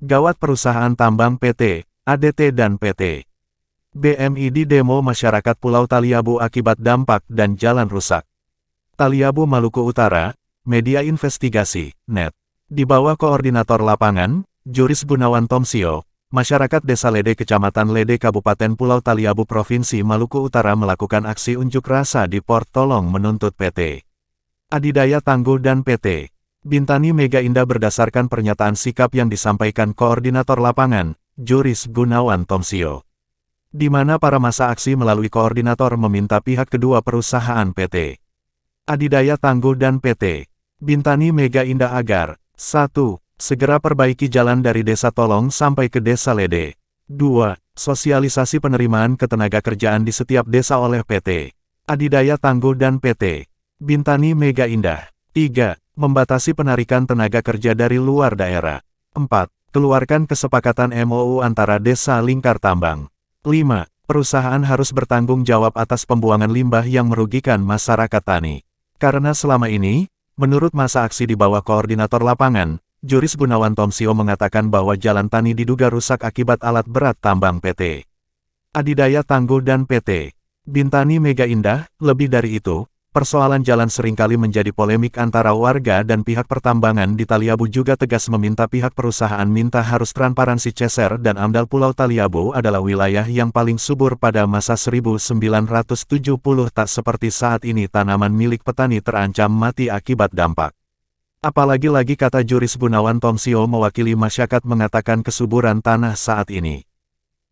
Gawat perusahaan tambang PT, ADT dan PT BMI di demo masyarakat Pulau Taliabu akibat dampak dan jalan rusak. Taliabu Maluku Utara, Media Investigasi, NET. Di bawah koordinator lapangan, Juris Gunawan Tomsio, masyarakat Desa Lede Kecamatan Lede Kabupaten Pulau Taliabu Provinsi Maluku Utara melakukan aksi unjuk rasa di Port Tolong menuntut PT Adidaya Tangguh dan PT Bintani Mega Indah berdasarkan pernyataan sikap yang disampaikan koordinator lapangan, Juris Gunawan Tomsio, di mana para massa aksi melalui koordinator meminta pihak kedua perusahaan PT Adidaya Tangguh dan PT Bintani Mega Indah agar 1. Segera perbaiki jalan dari Desa Tolong sampai ke Desa Lede. 2. Sosialisasi penerimaan ketenaga kerjaan di setiap desa oleh PT Adidaya Tangguh dan PT Bintani Mega Indah. 3. Membatasi penarikan tenaga kerja dari luar daerah. 4. Keluarkan kesepakatan MOU antara desa lingkar tambang. 5. Perusahaan harus bertanggung jawab atas pembuangan limbah yang merugikan masyarakat tani. Karena selama ini, menurut massa aksi di bawah koordinator lapangan, Juris Gunawan Tomsio mengatakan bahwa jalan tani diduga rusak akibat alat berat tambang PT Adidaya Tangguh dan PT Bintani Mega Indah. Lebih dari itu, persoalan jalan seringkali menjadi polemik antara warga dan pihak pertambangan di Taliabu juga tegas meminta pihak perusahaan minta harus transparansi Ceser dan AMDAL. Pulau Taliabu adalah wilayah yang paling subur pada masa 1970 tak seperti saat ini tanaman milik petani terancam mati akibat dampak. Apalagi lagi kata Juris Gunawan Tomsio mewakili masyarakat mengatakan kesuburan tanah saat ini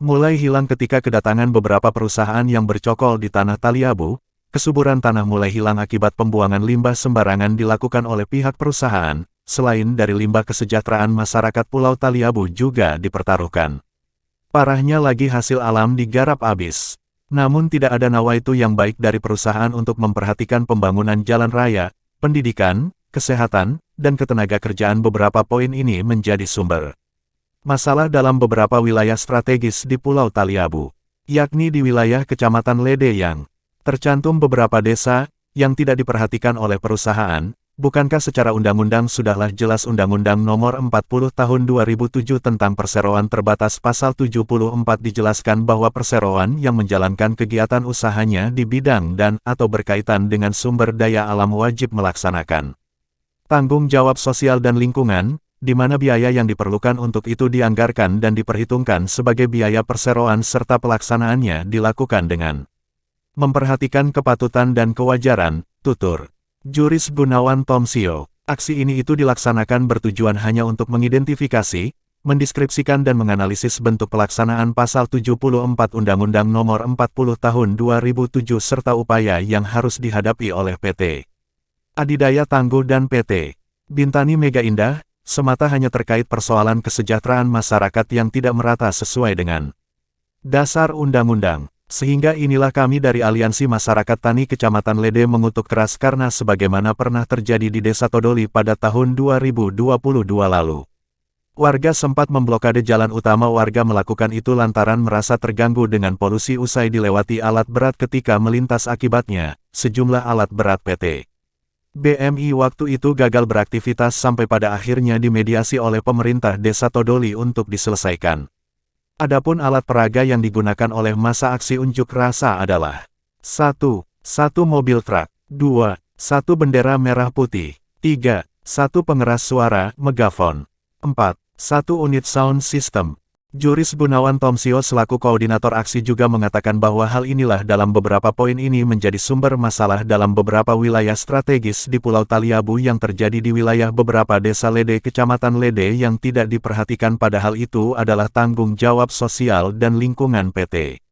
mulai hilang ketika kedatangan beberapa perusahaan yang bercokol di tanah Taliabu. Kesuburan tanah mulai hilang akibat pembuangan limbah sembarangan dilakukan oleh pihak perusahaan, selain dari limbah kesejahteraan masyarakat Pulau Taliabu juga dipertaruhkan. Parahnya lagi hasil alam digarap habis. Namun tidak ada nawaitu yang baik dari perusahaan untuk memperhatikan pembangunan jalan raya, pendidikan, kesehatan, dan ketenaga kerjaan. Beberapa poin ini menjadi sumber masalah dalam beberapa wilayah strategis di Pulau Taliabu, yakni di wilayah Kecamatan Lede yang tercantum beberapa desa yang tidak diperhatikan oleh perusahaan. Bukankah secara undang-undang sudahlah jelas Undang-Undang Nomor 40 Tahun 2007 tentang Perseroan Terbatas Pasal 74 dijelaskan bahwa perseroan yang menjalankan kegiatan usahanya di bidang dan/atau berkaitan dengan sumber daya alam wajib melaksanakan tanggung jawab sosial dan lingkungan, di mana biaya yang diperlukan untuk itu dianggarkan dan diperhitungkan sebagai biaya perseroan serta pelaksanaannya dilakukan dengan memperhatikan kepatutan dan kewajaran, tutur Juris Gunawan Tomsio. Aksi ini itu dilaksanakan bertujuan hanya untuk mengidentifikasi, mendeskripsikan dan menganalisis bentuk pelaksanaan Pasal 74 Undang-Undang Nomor 40 Tahun 2007 serta upaya yang harus dihadapi oleh PT Adidaya Tangguh dan PT Bintani Mega Indah, semata hanya terkait persoalan kesejahteraan masyarakat yang tidak merata sesuai dengan dasar undang-undang. Sehingga inilah kami dari Aliansi Masyarakat Tani Kecamatan Lede mengutuk keras karena sebagaimana pernah terjadi di Desa Todoli pada tahun 2022 lalu. Warga sempat memblokade jalan utama. Warga melakukan itu lantaran merasa terganggu dengan polusi usai dilewati alat berat ketika melintas. Akibatnya, sejumlah alat berat PT BMI waktu itu gagal beraktivitas sampai pada akhirnya dimediasi oleh pemerintah Desa Todoli untuk diselesaikan. Adapun alat peraga yang digunakan oleh massa aksi unjuk rasa adalah 1. Satu mobil truk, 2. Satu bendera merah putih, 3. Satu pengeras suara, megafon, 4. Satu unit sound system. Juris Gunawan Tomsio selaku koordinator aksi juga mengatakan bahwa hal inilah dalam beberapa poin ini menjadi sumber masalah dalam beberapa wilayah strategis di Pulau Taliabu yang terjadi di wilayah beberapa desa Lede Kecamatan Lede yang tidak diperhatikan, padahal itu adalah tanggung jawab sosial dan lingkungan PT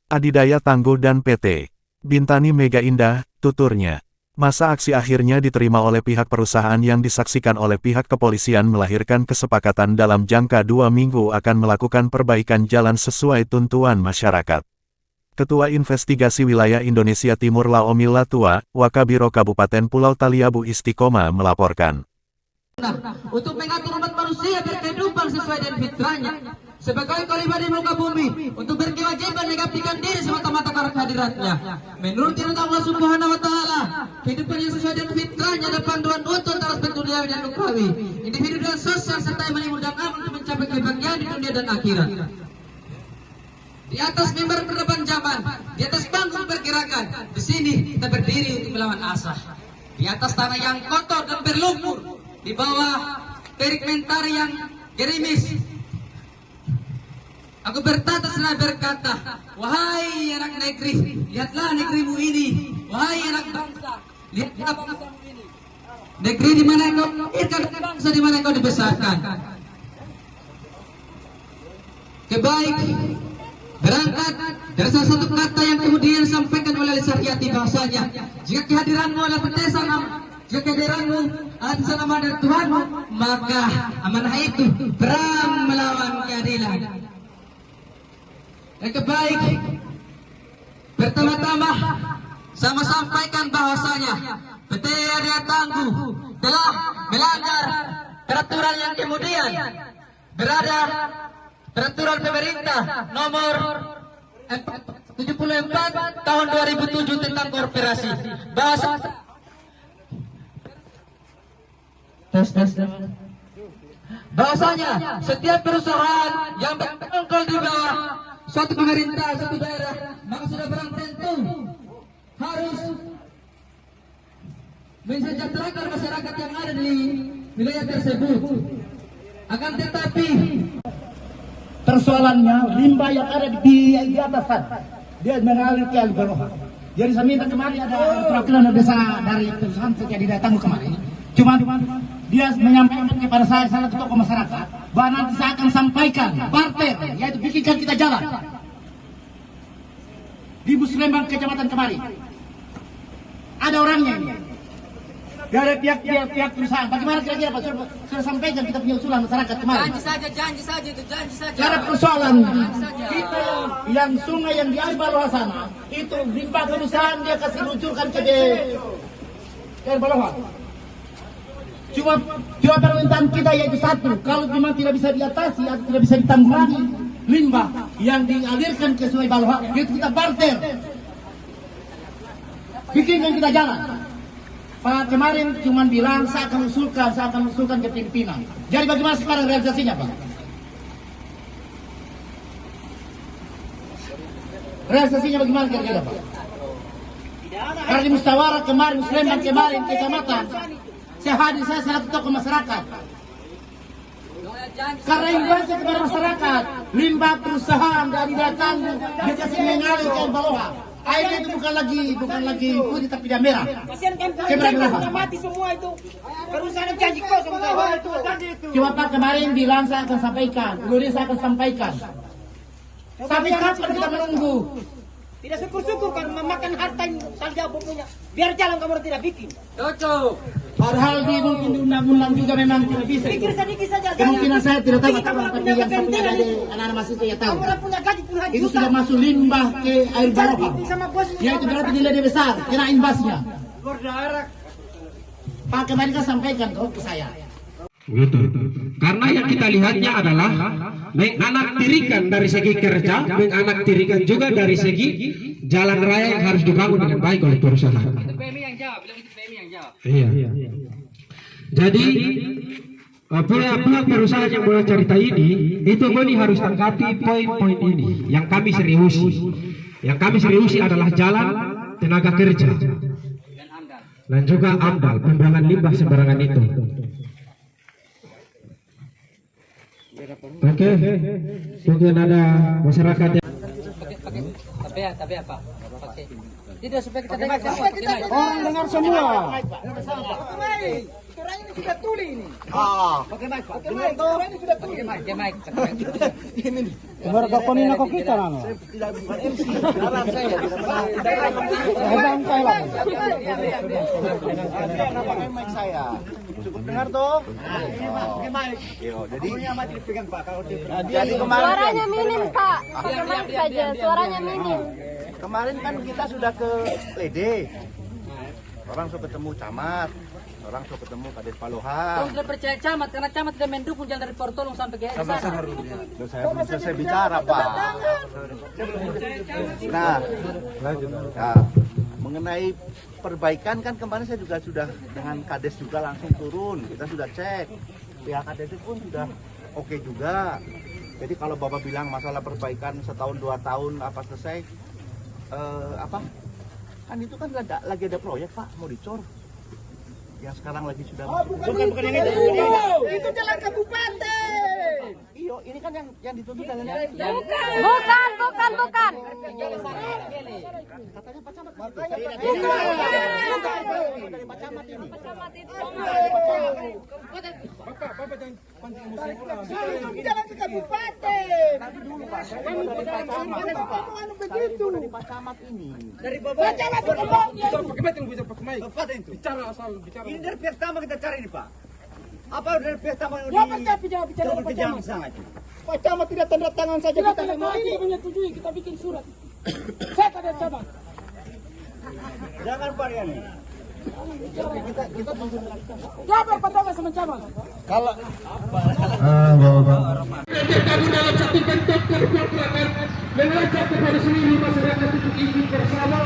Adidaya Tangguh dan PT Bintani Mega Indah, tuturnya. Masa aksi akhirnya diterima oleh pihak perusahaan yang disaksikan oleh pihak kepolisian melahirkan kesepakatan dalam jangka 2 minggu akan melakukan perbaikan jalan sesuai tuntutan masyarakat. Ketua Investigasi Wilayah Indonesia Timur Laomi Latua, Wakabiro Kabupaten Pulau Taliabu Istiqomah melaporkan. Untuk mengatur umat manusia berkehidupan sesuai dengan fitrahnya. Sebagai khalifah di muka bumi, untuk berkewajiban mengabdikan diri semata-mata karena hadiratnya. Menurut firman Allah Subhanahu wa Ta'ala, kehidupan yang sesuai dengan fitrahnya ada panduan untuk terus dunia dan ukhrawi, individu dan sosial serta yang dan aman untuk mencapai sebagai bagian di dunia dan akhirat. Di atas mimbar peradaban zaman, di atas bangku pergerakan, di sini kita berdiri untuk melawan asah. Di atas tanah yang kotor dan berlumpur, di bawah terik mentari yang gerimis, aku bertata seraya berkata, wahai anak negeri, lihatlah negerimu ini. Wahai anak bangsa, lihatlah bangsamu ini. Negeri di mana engkau lahirkan, bangsa di mana engkau dibesarkan. Kebaik berangkat dari salah satu kata yang kemudian disampaikan oleh Syariati bahasanya, jika kehadiranmu adalah petesan, jika kehadiranmu adalah petesan amanah dari Tuhanmu, maka amanah itu perang melawan keadilan. Yang kebaik, pertama-tama sama sampaikan bahwasanya PT Arya Tangguh telah melanggar peraturan yang kemudian berada peraturan pemerintah nomor 74 tahun 2007 tentang korporasi. Bahwasanya setiap perusahaan yang bertangkal di bawah suatu pemerintah, suatu daerah, maka sudah barang tentu harus mensejahterakan masyarakat yang ada di wilayah tersebut. Akan tetapi persoalannya limbah yang ada di atas sana, dia mengalir ke bawah. Jadi saya minta kemarin ada perwakilan desa dari perusahaan sejak datang kemarin. Cuma dia menyampaikan kepada saya salah satu tokoh masyarakat bahwa nanti saya akan sampaikan barter, yaitu bikinkan kita jalan di Musrembang kecamatan kemarin. Ada orangnya ini. Dari pihak perusahaan. Bagaimana kira-kira Pak? Sudah sampaikan kita punya usulan masyarakat kemarin. janji saja itu, janji saja. Cara persoalan kita yang sungai yang di bawah sana itu limbah perusahaan dia kasih luncurkan ke bawah. Cuma permintaan kita yaitu satu, kalau memang tidak bisa diatasi atau tidak bisa ditanggulangi limbah yang dialirkan ke sungai bawah, itu kita barter. Bikinkan kita jalan. Pak kemarin cuma bilang saya akan usulkan ke pimpinan. Jadi bagaimana sekarang realisasinya, Pak? Realisasinya bagaimana kira-kira, Pak? Karena di musyawarah kemarin, Musrembang kemarin, kecamatan, saya hadir, saya selaku tokoh masyarakat. Karena imbasnya kepada masyarakat, limbah perusahaan dari datang, dia kasih mengalir ke bawah. Airnya itu bukan lagi putih tapi dia merah. Kasihan kan sudah mati semua itu. Perusahaan janji kosong itu. Cuma Pak kemarin bilang saya akan sampaikan, kemudian saya akan sampaikan. Tapi kapan kita menunggu? Tidak syukur-syukur kan memakan harta yang Taliabu punya. Biar jalan kamu tidak bikin. Cocok. Padahal mungkin di undang-undang juga memang tidak bisa. Pikir sedikit saja. Kemungkinan saya tidak tahu, Kamu tapi punya yang saya punya kepentingan dari itu. anak-anak masih saya tahu. Kamu punya gaji puluhan Itu juta. sudah masuk limbah ke air bawah. Sama bosnya. Ya itu berarti nilai dia besar, kena imbasnya. Berdarah. Pak kemarin kan sampaikan ke saya. Gitu. Karena yang kita lihatnya adalah menganaktirikan dari segi kerja, menganaktirikan juga dari segi jalan raya yang harus dibangun dengan baik oleh perusahaan. Itu PMI yang jawab, bilang itu PMI yang jawab. Iya. Jadi pihak perusahaan yang mulai cerita ini, itu Boni harus tanggapi poin-poin ini. Yang kami seriusi adalah jalan, tenaga kerja, dan juga AMDAL, pembuangan limbah sembarangan itu. Oke, mungkin ada masyarakat yang Tapi apa? Pakai. Tidak supaya kita Orang dengar semua. Suaranya ini sudah tuli ini. Pakai mic, Pak. Suaranya ini sudah tuli. pakai mic. Warga konin ako kita lang. Pakai mic saya. Cukup dengar tuh. Pakai mic. Jadi kemarin Suaranya minim, Pak. Pakai mic saja, suaranya minim. kemarin kan kita sudah ke PD. Orang sudah ketemu camat, orang sudah ketemu Kades Paloha. Tolong tidak percaya camat, karena camat tidak mendukung jalan dari Portolong sampai ke sana. Saya belum selesai bicara, Pak. Nah, mengenai perbaikan kan kemarin saya juga sudah dengan Kades juga langsung turun. Kita sudah cek. Pihak Kades pun sudah oke juga. Jadi kalau Bapak bilang masalah perbaikan setahun 2 tahun apa selesai, apa? Kan itu kan lagi ada proyek Pak, mau dicor. Yang sekarang lagi sudah Bukan yang itu. Itu jalan kabupaten. Iyo, ini kan yang ditutup jalan Bukan. katanya Pak Camat. Dari Pak Camat ini. Itu jalan ke kabupaten. Tadi dulu Pak, saya dari Pak Camat. Begitu. Dari Pak Camat ini. Dari Pak Camat ke Ini dari pertama kita cari nih Pak. Apa dari pertama yang Siapa bicara Pak Camat? sana itu? Pak Camat tidak tanda tangan saja kita tidak mau menyetujui, kita bikin surat. Saya tidak Camat. Jangan Pak Riani. Kita tunggu. Siapa Pak Camat sama Camat? Kalau Kami dalam satu bentuk keberpihakan mengajak kepada seluruh masyarakat untuk ikut bersama